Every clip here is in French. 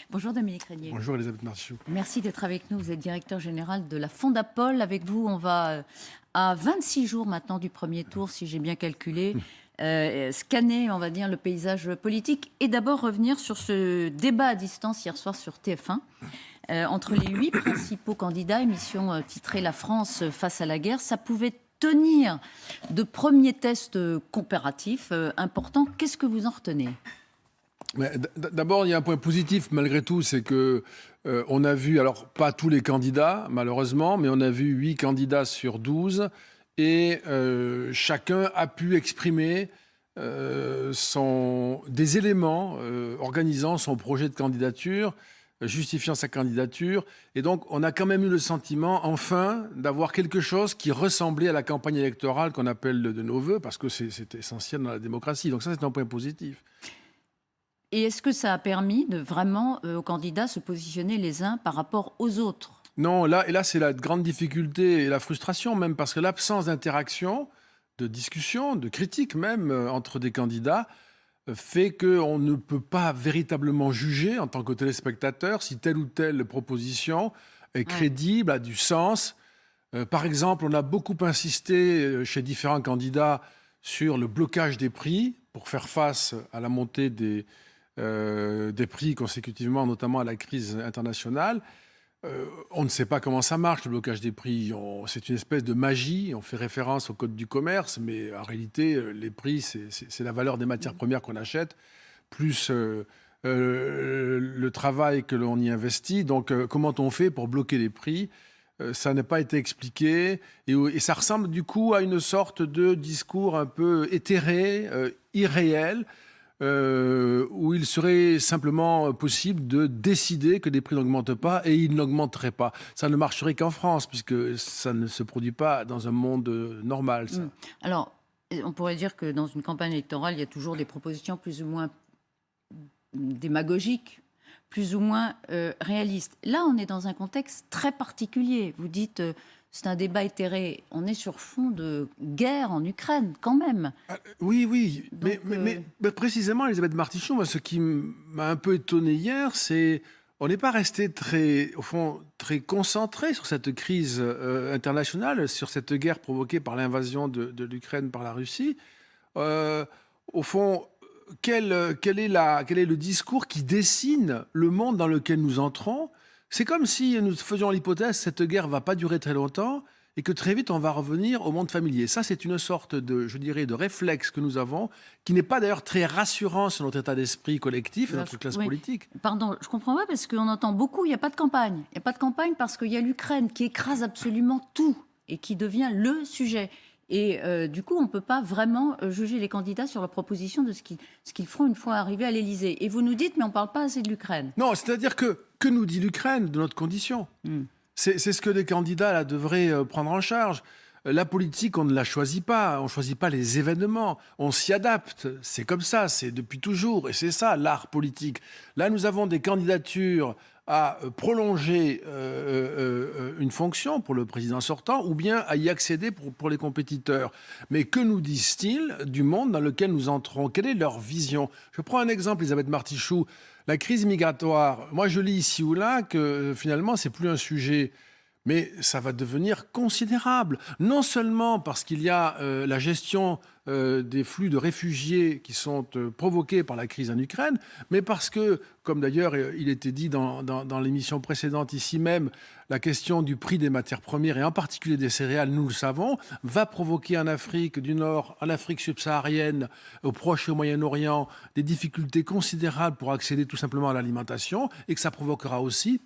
Bonjour Dominique Régnier. Bonjour Elisabeth Martichoux. Merci d'être avec nous. Vous êtes directeur général de la Fondapol. Avec vous, on va à 26 jours maintenant du premier tour, si j'ai bien calculé, scanner, on va dire, le paysage politique et d'abord revenir sur ce débat à distance hier soir sur TF1 entre les 8 principaux candidats, émission titrée La France face à la guerre. Ça pouvait tenir de premiers tests comparatifs importants. Qu'est-ce que vous en retenez ? D'abord, il y a un point positif malgré tout, c'est que on a vu, alors pas tous les candidats malheureusement, mais on a vu 8 candidats sur 12 et chacun a pu exprimer des éléments organisant son projet de candidature, justifiant sa candidature. Et donc, on a quand même eu le sentiment, enfin, d'avoir quelque chose qui ressemblait à la campagne électorale qu'on appelle de nos voeux, parce que c'est essentiel dans la démocratie. Donc ça, c'est un point positif. Et est-ce que ça a permis de vraiment aux candidats se positionner les uns par rapport aux autres ? Non, là c'est la grande difficulté et la frustration même, parce que l'absence d'interaction, de discussion, de critique même entre des candidats fait qu'on ne peut pas véritablement juger en tant que téléspectateur si telle ou telle proposition est crédible, a du sens. Par exemple, on a beaucoup insisté chez différents candidats sur le blocage des prix pour faire face à la montée des prix consécutivement, notamment à la crise internationale. On ne sait pas comment ça marche, le blocage des prix. C'est une espèce de magie. On fait référence au code du commerce, mais en réalité, les prix, c'est la valeur des matières premières qu'on achète, plus le travail que l'on y investit. Donc, comment on fait pour bloquer les prix ? Ça n'a pas été expliqué. Et ça ressemble du coup à une sorte de discours un peu éthéré, irréel, où il serait simplement possible de décider que les prix n'augmentent pas et ils n'augmenteraient pas. Ça ne marcherait qu'en France, puisque ça ne se produit pas dans un monde normal. Ça. Alors, on pourrait dire que dans une campagne électorale, il y a toujours des propositions plus ou moins démagogiques, plus ou moins réalistes. Là, on est dans un contexte très particulier. Vous dites... c'est un débat éthéré. On est sur fond de guerre en Ukraine, quand même. Oui. Donc, mais précisément, Elisabeth Martichoux, moi, ce qui m'a un peu étonné hier, c'est on n'est pas resté au fond, très concentré sur cette crise internationale, sur cette guerre provoquée par l'invasion de l'Ukraine par la Russie. Au fond, quel est le discours qui dessine le monde dans lequel nous entrons ? C'est comme si nous faisions l'hypothèse que cette guerre ne va pas durer très longtemps et que très vite on va revenir au monde familier. Ça, c'est une sorte de réflexe que nous avons, qui n'est pas d'ailleurs très rassurant sur notre état d'esprit collectif et notre classe politique. Pardon, je ne comprends pas parce qu'on entend beaucoup, il n'y a pas de campagne. Il n'y a pas de campagne parce qu'il y a l'Ukraine qui écrase absolument tout et qui devient le sujet. Et du coup, on ne peut pas vraiment juger les candidats sur la proposition de ce qu'ils feront une fois arrivés à l'Élysée. Et vous nous dites, mais on ne parle pas assez de l'Ukraine. Non, c'est-à-dire que nous dit l'Ukraine de notre condition C'est ce que les candidats là, devraient prendre en charge. La politique, on ne la choisit pas. On ne choisit pas les événements. On s'y adapte. C'est comme ça, c'est depuis toujours. Et c'est ça, l'art politique. Là, nous avons des candidatures à prolonger une fonction pour le président sortant ou bien à y accéder pour les compétiteurs. Mais que nous disent-ils du monde dans lequel nous entrons ? Quelle est leur vision ? Je prends un exemple, Elisabeth Martichoux. La crise migratoire, moi je lis ici ou là que finalement c'est plus un sujet, mais ça va devenir considérable. Non seulement parce qu'il y a la gestion des flux de réfugiés qui sont provoqués par la crise en Ukraine, mais parce que, comme d'ailleurs il était dit dans l'émission précédente ici même, la question du prix des matières premières et en particulier des céréales, nous le savons, va provoquer en Afrique du Nord, en Afrique subsaharienne, au Proche et au Moyen-Orient, des difficultés considérables pour accéder tout simplement à l'alimentation et que ça provoquera aussi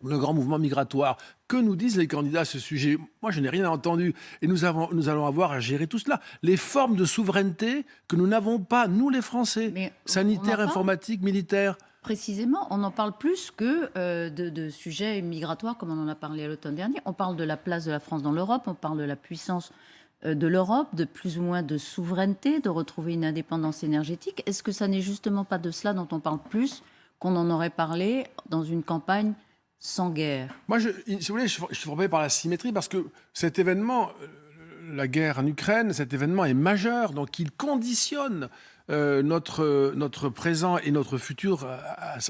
le grand mouvement migratoire. Que nous disent les candidats à ce sujet ? Moi, je n'ai rien entendu. Et nous allons avoir à gérer tout cela. Les formes de souveraineté que nous n'avons pas, nous les Français, sanitaires, informatiques, militaires. Précisément, on en parle plus que de sujets migratoires comme on en a parlé à l'automne dernier. On parle de la place de la France dans l'Europe, on parle de la puissance de l'Europe, de plus ou moins de souveraineté, de retrouver une indépendance énergétique. Est-ce que ça n'est justement pas de cela dont on parle plus qu'on en aurait parlé dans une campagne sans guerre? Moi, si vous voulez, je suis frappé par la symétrie parce que cet événement, la guerre en Ukraine, cet événement est majeur, donc il conditionne notre présent et notre futur,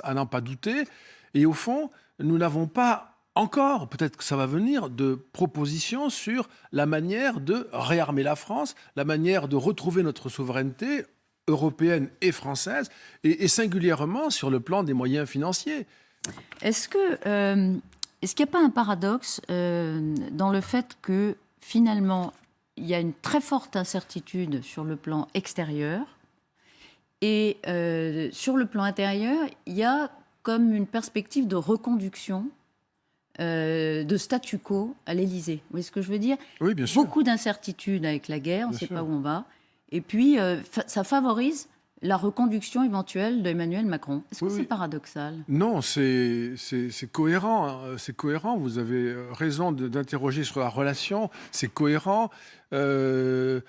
à n'en pas douter. Et au fond, nous n'avons pas encore, peut-être que ça va venir, de propositions sur la manière de réarmer la France, la manière de retrouver notre souveraineté européenne et française, et singulièrement sur le plan des moyens financiers. Est-ce qu'il n'y a pas un paradoxe dans le fait que finalement, il y a une très forte incertitude sur le plan extérieur et sur le plan intérieur, il y a comme une perspective de reconduction de statu quo à l'Élysée. Vous voyez ce que je veux dire? Oui, bien sûr. Beaucoup d'incertitudes avec la guerre, on ne Bien sait sûr. pas où on va. Et puis, ça favorise la reconduction éventuelle d'Emmanuel Macron. Est-ce que Oui, c'est oui. paradoxal? Non, c'est cohérent. C'est cohérent. Vous avez raison d'interroger sur la relation. C'est cohérent. La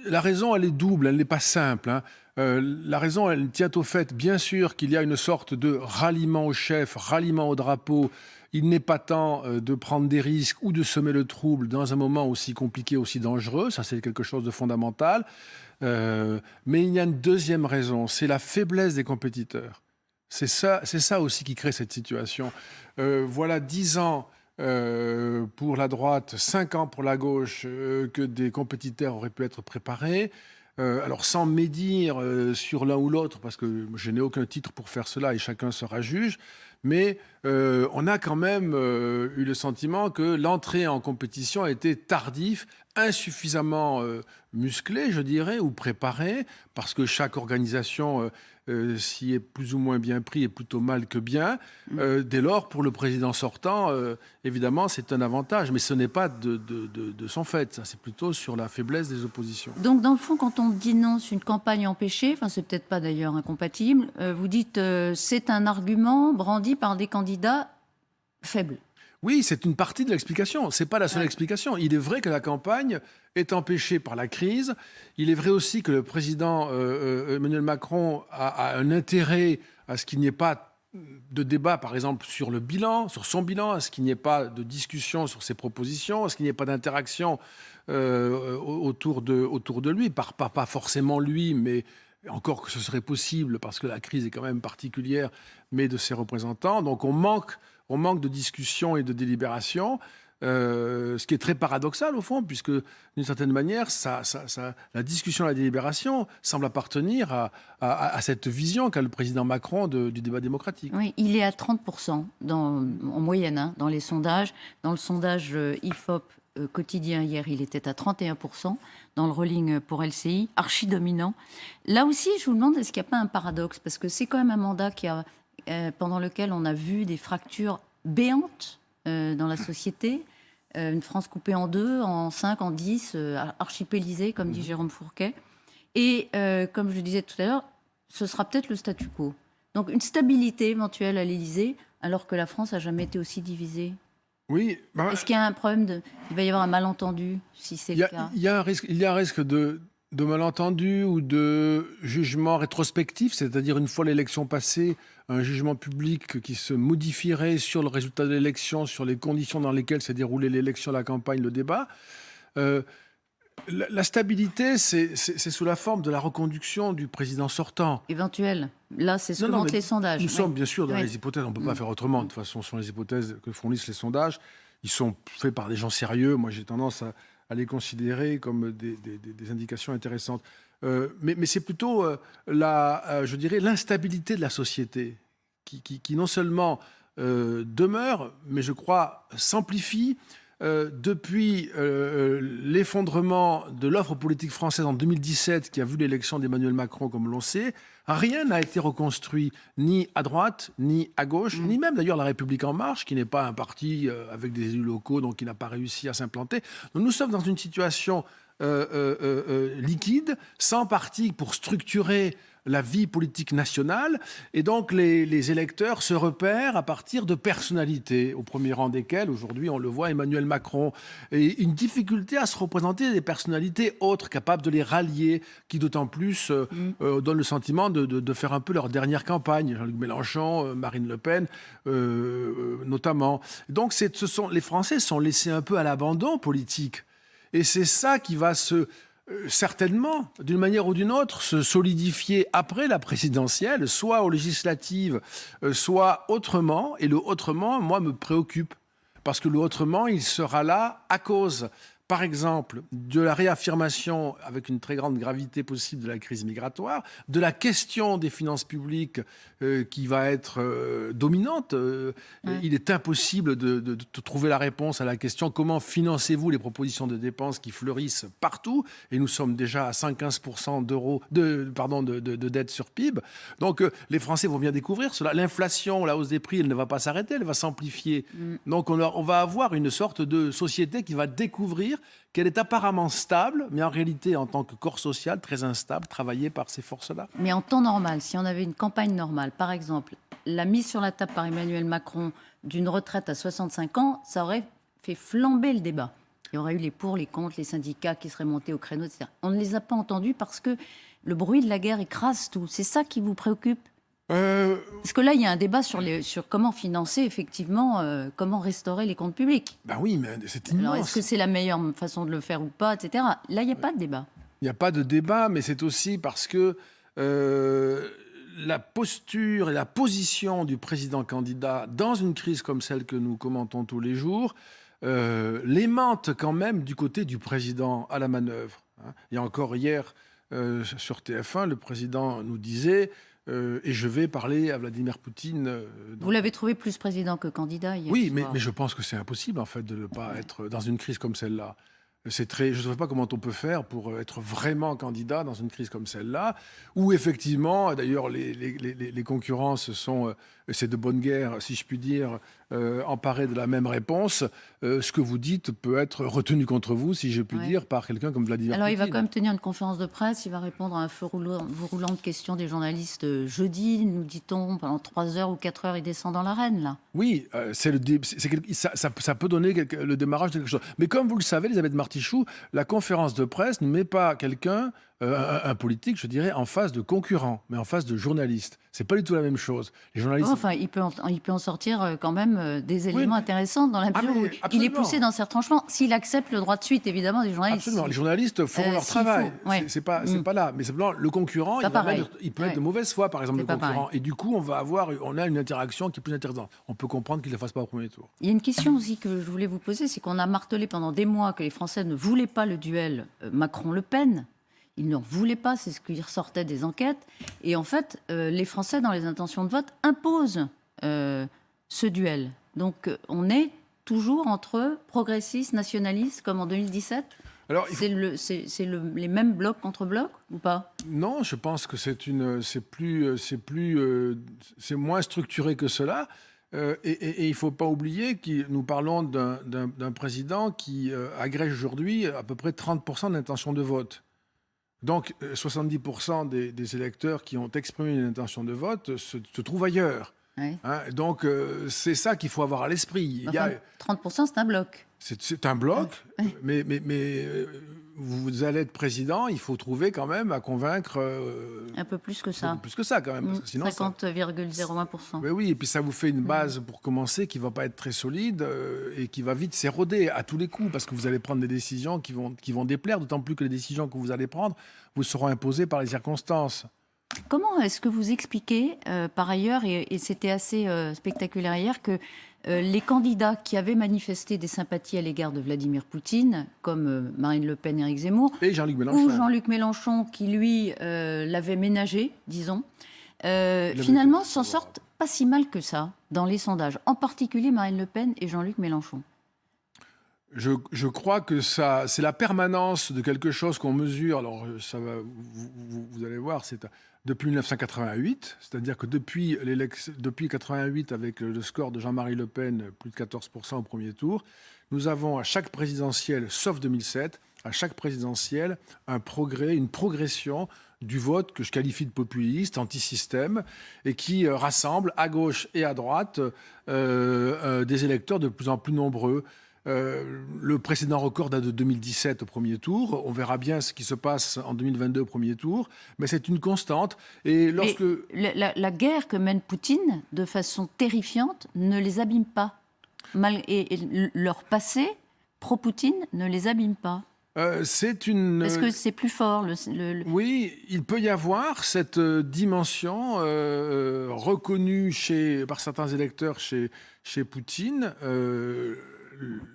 raison, elle est double. Elle n'est pas simple, hein. La raison, elle tient au fait, bien sûr, qu'il y a une sorte de ralliement au chef, ralliement au drapeau. Il n'est pas temps de prendre des risques ou de semer le trouble dans un moment aussi compliqué, aussi dangereux. Ça, c'est quelque chose de fondamental. Mais il y a une deuxième raison, c'est la faiblesse des compétiteurs. C'est ça aussi qui crée cette situation. Voilà 10 ans pour la droite, 5 ans pour la gauche que des compétiteurs auraient pu être préparés. Alors sans médire sur l'un ou l'autre, parce que je n'ai aucun titre pour faire cela et chacun sera juge, mais on a quand même eu le sentiment que l'entrée en compétition a été tardive, insuffisamment musclée, je dirais, ou préparée, parce que chaque organisation s'y est plus ou moins bien pris et plutôt mal que bien. Dès lors, pour le président sortant, évidemment, c'est un avantage, mais ce n'est pas de son fait, ça, c'est plutôt sur la faiblesse des oppositions. Donc, dans le fond, quand on dénonce une campagne empêchée, enfin, c'est peut-être pas d'ailleurs incompatible, vous dites c'est un argument brandi par des candidats faibles. Oui, c'est une partie de l'explication. C'est pas la seule explication. Il est vrai que la campagne est empêchée par la crise. Il est vrai aussi que le président Emmanuel Macron a un intérêt à ce qu'il n'y ait pas de débat, par exemple, sur le bilan, sur son bilan, à ce qu'il n'y ait pas de discussion sur ses propositions, à ce qu'il n'y ait pas d'interaction autour de lui. Pas forcément lui, mais encore que ce serait possible, parce que la crise est quand même particulière, mais de ses représentants. Donc on manque de discussion et de délibération, ce qui est très paradoxal au fond, puisque d'une certaine manière, la discussion et la délibération semblent appartenir à cette vision qu'a le président Macron du débat démocratique. Oui, il est à 30% en moyenne hein, dans les sondages. Dans le sondage IFOP quotidien hier, il était à 31%. Dans le rolling pour LCI, archi dominant. Là aussi, je vous demande, est-ce qu'il n'y a pas un paradoxe? Parce que c'est quand même un mandat pendant lequel on a vu des fractures béantes dans la société. Une France coupée en deux, en 5, en 10, archipélisée, comme dit Jérôme Fourquet. Et comme je le disais tout à l'heure, ce sera peut-être le statu quo. Donc une stabilité éventuelle à l'Élysée, alors que la France n'a jamais été aussi divisée. Oui. Est-ce qu'il y a un problème il va y avoir un malentendu, si c'est le cas? Il y a un risque de malentendu ou de jugement rétrospectif, c'est-à-dire une fois l'élection passée, un jugement public qui se modifierait sur le résultat de l'élection, sur les conditions dans lesquelles s'est déroulée l'élection, la campagne, le débat. La stabilité, c'est sous la forme de la reconduction du président sortant. Éventuelle. Là, c'est ce que montrent les sondages. Nous sommes bien sûr dans Oui. les hypothèses, on ne peut pas faire autrement. De toute façon, ce sont les hypothèses que fournissent les sondages. Ils sont faits par des gens sérieux. Moi, j'ai tendance à les considérer comme des indications intéressantes. Mais c'est plutôt, je dirais, l'instabilité de la société qui non seulement demeure, mais je crois s'amplifie depuis l'effondrement de l'offre politique française en 2017, qui a vu l'élection d'Emmanuel Macron, comme l'on sait. Rien n'a été reconstruit, ni à droite, ni à gauche, ni même d'ailleurs La République En Marche, qui n'est pas un parti avec des élus locaux, donc qui n'a pas réussi à s'implanter. Donc nous sommes dans une situation liquide, sans parti pour structurer la vie politique nationale, et donc les électeurs se repèrent à partir de personnalités, au premier rang desquelles, aujourd'hui, on le voit, Emmanuel Macron, et une difficulté à se représenter des personnalités autres, capables de les rallier, qui d'autant plus donnent le sentiment de faire un peu leur dernière campagne, Jean-Luc Mélenchon, Marine Le Pen, notamment. Donc les Français sont laissés un peu à l'abandon politique, et c'est ça qui va se certainement, d'une manière ou d'une autre, se solidifier après la présidentielle, soit aux législatives, soit autrement. Et le autrement, moi, me préoccupe. Parce que le autrement, il sera là à cause, par exemple, de la réaffirmation, avec une très grande gravité possible, de la crise migratoire, de la question des finances publiques qui va être dominante. Il est impossible de trouver la réponse à la question comment financez-vous les propositions de dépenses qui fleurissent partout, et nous sommes déjà à 115% de dette sur PIB. Donc les Français vont bien découvrir cela. L'inflation, la hausse des prix, elle ne va pas s'arrêter, elle va s'amplifier. Donc on va avoir une sorte de société qui va découvrir qu'elle est apparemment stable, mais en réalité, en tant que corps social, très instable, travaillée par ces forces-là. Mais en temps normal, si on avait une campagne normale, par exemple, la mise sur la table par Emmanuel Macron d'une retraite à 65 ans, ça aurait fait flamber le débat. Il y aurait eu les pour, les contre, les syndicats qui seraient montés au créneau, etc. On ne les a pas entendus parce que le bruit de la guerre écrase tout. C'est ça qui vous préoccupe ? Parce que là, il y a un débat sur comment financer, effectivement, comment restaurer les comptes publics. Ben oui, mais c'est immense. Alors, est-ce que c'est la meilleure façon de le faire ou pas, etc. Là, il n'y a pas de débat. Il n'y a pas de débat, mais c'est aussi parce que la posture et la position du président candidat dans une crise comme celle que nous commentons tous les jours l'aimantent quand même du côté du président à la manœuvre. Il y a encore hier, sur TF1, le président nous disait... et je vais parler à Vladimir Poutine. Vous l'avez trouvé plus président que candidat hier. Oui, mais je pense que c'est impossible, en fait, de ne pas être dans une crise comme celle-là. Je ne sais pas comment on peut faire pour être vraiment candidat dans une crise comme celle-là, où effectivement, d'ailleurs, les concurrences sont, c'est de bonne guerre, si je puis dire, emparées de la même réponse. Ce que vous dites peut être retenu contre vous, si je puis dire, par quelqu'un comme Vladimir Poutine. Alors, il va quand même tenir une conférence de presse, il va répondre à un feu roulant de questions des journalistes jeudi, nous dit-on, pendant 3 heures ou 4 heures, il descend dans l'arène, là. Oui, ça peut donner le démarrage de quelque chose. Mais comme vous le savez, Elisabeth Martichoux, la conférence de presse ne met pas quelqu'un, un politique, je dirais, en face de concurrent, mais en face de journaliste. C'est pas du tout la même chose. Les journalistes... Enfin, il peut en sortir quand même des éléments intéressants dans la mesure où il est poussé dans ses retranchements. S'il accepte le droit de suite, évidemment, des journalistes. Absolument. Les journalistes font leur travail. C'est pas là. Mais simplement, le concurrent, il peut être de mauvaise foi, par exemple, le concurrent. Et du coup, on a une interaction qui est plus intéressante. On peut comprendre qu'il ne le fasse pas au premier tour. Il y a une question aussi que je voulais vous poser, c'est qu'on a martelé pendant des mois que les Français ne voulaient pas le duel Macron-Le Pen. Ils n'en voulaient pas, c'est ce qui ressortait des enquêtes. Et en fait, les Français, dans les intentions de vote, imposent ce duel. Donc, on est toujours entre progressistes, nationalistes, comme en 2017 ? Alors, c'est les mêmes blocs contre blocs ou pas ? Non, je pense que c'est moins structuré que cela. Et il ne faut pas oublier que nous parlons d'un président qui agrège aujourd'hui à peu près 30% d'intention de vote. Donc, 70% des électeurs qui ont exprimé une intention de vote se trouvent ailleurs. Oui. Donc, c'est ça qu'il faut avoir à l'esprit. Enfin, 30%, c'est un bloc. C'est un bloc, mais vous allez être président, il faut trouver quand même à convaincre... un peu plus que ça. Un peu plus que ça, quand même. Parce que sinon, 50,01%. Mais oui, et puis ça vous fait une base pour commencer qui ne va pas être très solide et qui va vite s'éroder à tous les coups, parce que vous allez prendre des décisions qui vont déplaire, d'autant plus que les décisions que vous allez prendre vous seront imposées par les circonstances. Comment est-ce que vous expliquez, par ailleurs, et c'était assez spectaculaire hier, que les candidats qui avaient manifesté des sympathies à l'égard de Vladimir Poutine, comme Marine Le Pen, Éric Zemmour, et Jean-Luc Mélenchon. Ou Jean-Luc Mélenchon, qui lui l'avait ménagé, disons, finalement s'en sortent pas si mal que ça dans les sondages, en particulier Marine Le Pen et Jean-Luc Mélenchon. Je crois que c'est la permanence de quelque chose qu'on mesure. Alors, ça va, vous allez voir, c'est depuis 1988, c'est-à-dire que depuis 1988, avec le score de Jean-Marie Le Pen, plus de 14% au premier tour, nous avons à chaque présidentielle, sauf 2007, à chaque présidentielle, un progrès, une progression du vote que je qualifie de populiste, anti-système, et qui rassemble à gauche et à droite des électeurs de plus en plus nombreux. Le précédent record date de 2017 au premier tour. On verra bien ce qui se passe en 2022 au premier tour. Mais c'est une constante. Et lorsque... La guerre que mène Poutine, de façon terrifiante, ne les abîme pas. Et leur passé pro-Poutine ne les abîme pas. C'est une... Parce que c'est plus fort. Oui, il peut y avoir cette dimension reconnue par certains électeurs chez Poutine,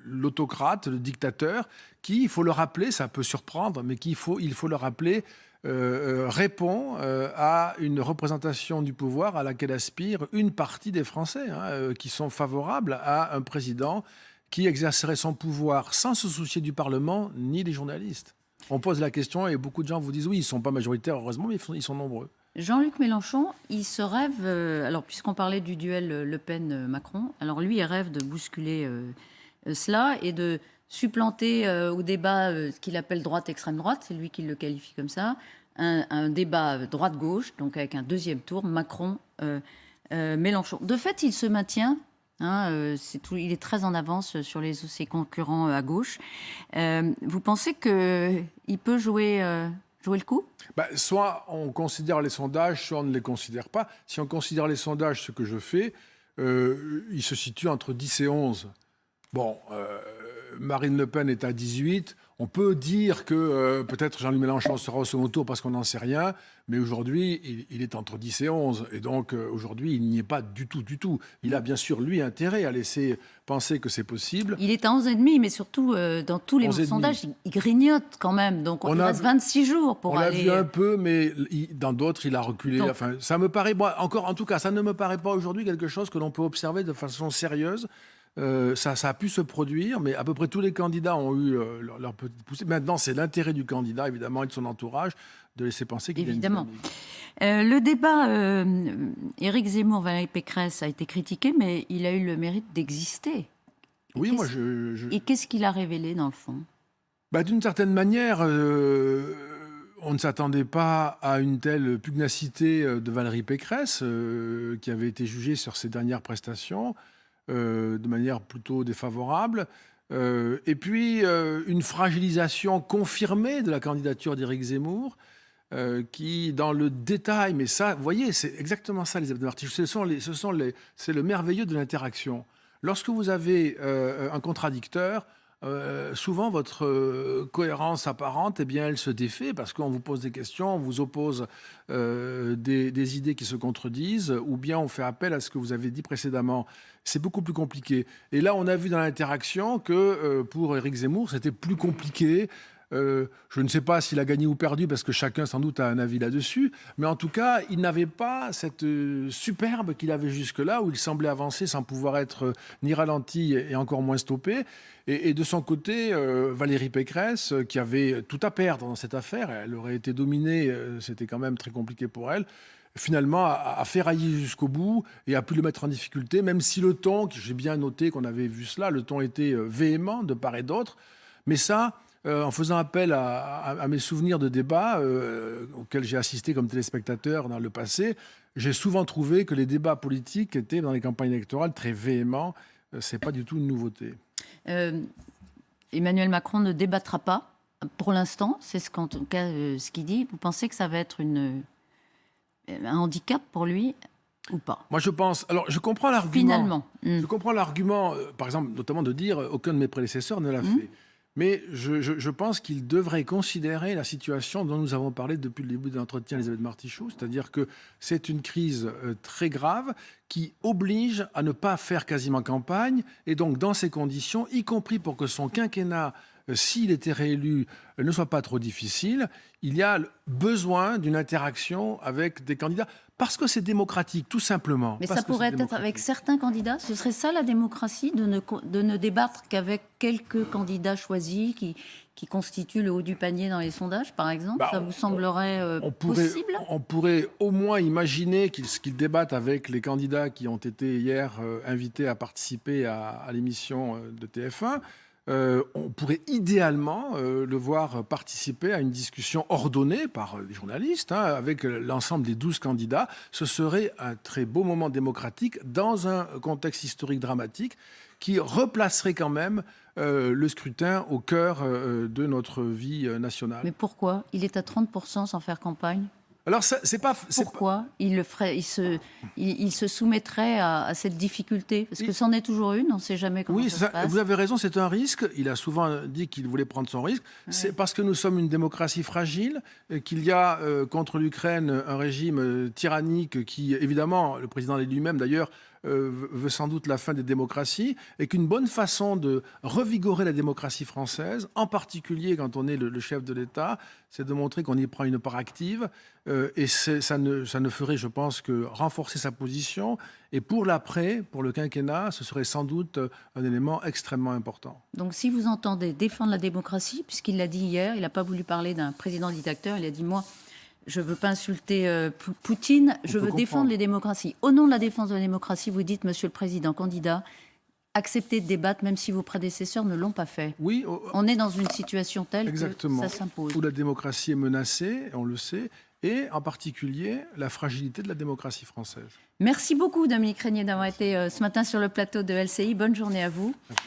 l'autocrate, le dictateur, qui, il faut le rappeler, ça peut surprendre, mais il faut le rappeler, répond à une représentation du pouvoir à laquelle aspire une partie des Français, qui sont favorables à un président qui exercerait son pouvoir sans se soucier du Parlement ni des journalistes. On pose la question et beaucoup de gens vous disent oui, ils ne sont pas majoritaires, heureusement, mais ils sont nombreux. Jean-Luc Mélenchon, il se rêve, alors puisqu'on parlait du duel Le Pen-Macron, alors lui, il rêve de bousculer cela et de supplanter au débat ce qu'il appelle droite-extrême droite, c'est lui qui le qualifie comme ça, un débat droite-gauche, donc avec un deuxième tour, Macron-Mélenchon. De fait, il se maintient. Il est très en avance sur ses concurrents à gauche. Vous pensez qu'il peut jouer le coup ? Soit on considère les sondages, soit on ne les considère pas. Si on considère les sondages, ce que je fais, il se situe entre 10 et 11. Bon, Marine Le Pen est à 18. On peut dire que peut-être Jean-Luc Mélenchon sera au second tour parce qu'on n'en sait rien, mais aujourd'hui, il est entre 10 et 11. Et donc, aujourd'hui, il n'y est pas du tout. Il a bien sûr, lui, intérêt à laisser penser que c'est possible. Il est à 11,5, mais surtout, dans tous les sondages, il grignote quand même. Donc, il reste 26 jours pour aller... On l'a vu un peu, mais dans d'autres, il a reculé. Donc, enfin, ça me paraît... en tout cas, ça ne me paraît pas aujourd'hui quelque chose que l'on peut observer de façon sérieuse. Ça a pu se produire, mais à peu près tous les candidats ont eu leur petite poussée. Maintenant, c'est l'intérêt du candidat, évidemment, et de son entourage, de laisser penser qu'il y a une dynamique. Le débat Éric Zemmour-Valérie Pécresse a été critiqué, mais il a eu le mérite d'exister. Oui, moi, Et qu'est-ce qu'il a révélé, dans le fond ? D'une certaine manière, on ne s'attendait pas à une telle pugnacité de Valérie Pécresse, qui avait été jugée sur ses dernières prestations, de manière plutôt défavorable. Et puis, une fragilisation confirmée de la candidature d'Éric Zemmour, qui, dans le détail, mais ça, vous voyez, c'est exactement ça, Elisabeth Martichoux, c'est le merveilleux de l'interaction. Lorsque vous avez un contradicteur, souvent votre cohérence apparente, elle se défait parce qu'on vous pose des questions, on vous oppose des idées qui se contredisent, ou bien on fait appel à ce que vous avez dit précédemment. C'est beaucoup plus compliqué. Et là, on a vu dans l'interaction que pour Éric Zemmour, c'était plus compliqué. Je ne sais pas s'il a gagné ou perdu, parce que chacun sans doute a un avis là-dessus, mais en tout cas, il n'avait pas cette superbe qu'il avait jusque-là, où il semblait avancer sans pouvoir être ni ralenti et encore moins stoppé. Et de son côté, Valérie Pécresse, qui avait tout à perdre dans cette affaire, elle aurait été dominée, c'était quand même très compliqué pour elle, finalement a ferraillé jusqu'au bout et a pu le mettre en difficulté, même si le ton, j'ai bien noté qu'on avait vu cela, le ton était véhément de part et d'autre, mais ça... en faisant appel à mes souvenirs de débats auxquels j'ai assisté comme téléspectateur dans le passé, j'ai souvent trouvé que les débats politiques étaient dans les campagnes électorales très véhéments. C'est pas du tout une nouveauté. Emmanuel Macron ne débattra pas pour l'instant, c'est en tout cas ce qu'il dit. Vous pensez que ça va être un handicap pour lui ou pas? Moi, je pense... Alors, je comprends l'argument. Finalement. Je comprends l'argument, par exemple, notamment de dire aucun de mes prédécesseurs ne l'a fait. Mais je pense qu'il devrait considérer la situation dont nous avons parlé depuis le début de l'entretien, Elisabeth Martichoux, c'est-à-dire que c'est une crise très grave qui oblige à ne pas faire quasiment campagne, et donc dans ces conditions, y compris pour que son quinquennat, s'il était réélu, ne soit pas trop difficile, il y a besoin d'une interaction avec des candidats, parce que c'est démocratique, tout simplement. Mais ça pourrait être avec certains candidats. Ce serait ça la démocratie, de ne débattre qu'avec quelques candidats choisis qui constituent le haut du panier dans les sondages, par exemple. Ça vous semblerait possible? On pourrait au moins imaginer qu'ils débattent avec les candidats qui ont été hier invités à participer à l'émission de TF1. On pourrait idéalement le voir participer à une discussion ordonnée par les journalistes, avec l'ensemble des 12 candidats. Ce serait un très beau moment démocratique dans un contexte historique dramatique qui replacerait quand même le scrutin au cœur de notre vie nationale. Mais pourquoi? Il est à 30% sans faire campagne. Alors, c'est pas... Pourquoi il le ferait, il se soumettrait à cette difficulté? Parce que c'en est toujours une, on ne sait jamais comment ça se passe. Vous avez raison, c'est un risque. Il a souvent dit qu'il voulait prendre son risque. Ouais. C'est parce que nous sommes une démocratie fragile, qu'il y a contre l'Ukraine un régime tyrannique qui, évidemment, le président lui-même d'ailleurs, veut sans doute la fin des démocraties, et qu'une bonne façon de revigorer la démocratie française, en particulier quand on est le chef de l'État, c'est de montrer qu'on y prend une part active, et ça ne ferait, je pense, que renforcer sa position. Et pour l'après, pour le quinquennat, ce serait sans doute un élément extrêmement important. Donc si vous entendez défendre la démocratie, puisqu'il l'a dit hier, il n'a pas voulu parler d'un président dictateur, il a dit « moi, je ne veux pas insulter Poutine, je veux défendre les démocraties ». Au nom de la défense de la démocratie, vous dites, Monsieur le Président, candidat, acceptez de débattre même si vos prédécesseurs ne l'ont pas fait. Oui. On est dans une situation telle exactement, que ça s'impose. Où la démocratie est menacée, on le sait, et en particulier la fragilité de la démocratie française. Merci beaucoup, Dominique Régnier, d'avoir été ce matin sur le plateau de LCI. Bonne journée à vous. Merci.